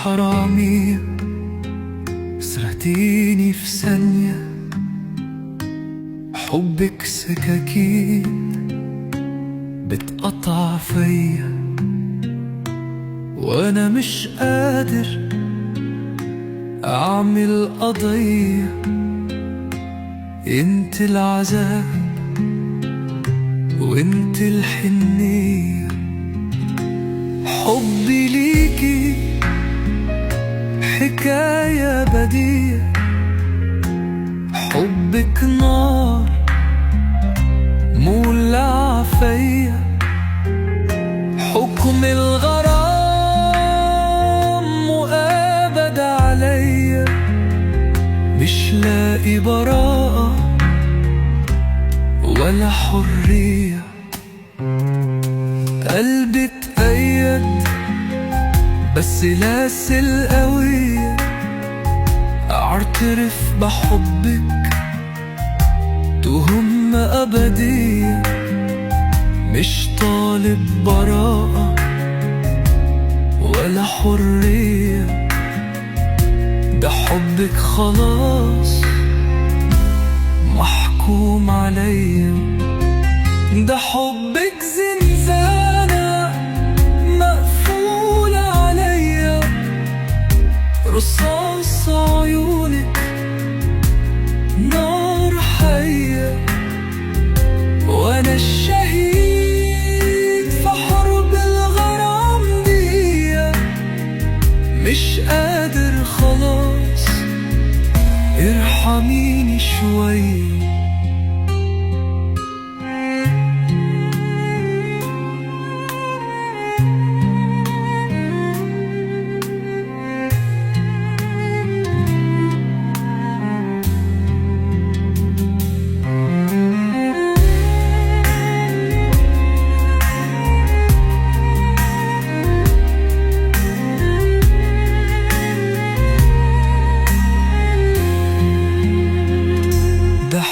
حرامي سرقتيني في ثانية، حبك سكاكين بتقطع فيا، وانا مش قادر اعمل قضية. انت العذاب وانت الحنية، حبي ليكي حكاية بديعة، حبك نار مولع فيا، حكم الغرام مؤبد عليا، مش لاقي براءة ولا حرية. قلبي اتقيد بس لاسل قوية، اعترف بحبك تهمة أبدية، مش طالب براءة ولا حرية. ده حبك خلاص محكوم عليا، ده حبك زنزانة مقفولة عليا، رصاص عيونك نار حية، وانا الشهيد في حرب الغرام دي، مش قادر خلاص ارحميني شوية.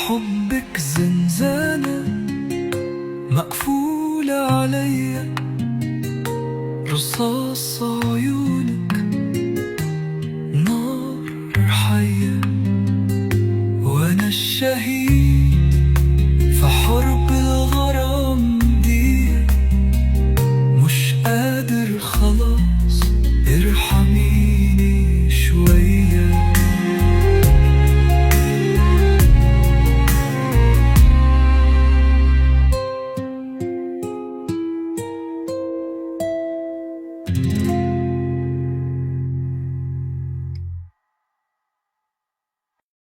حبك زنزانة مقفولة عليا، رصاص عيونك نار حية، وانا الشهيد في حرب الغرام دي، مش قادر خلاص ارحميني شوية.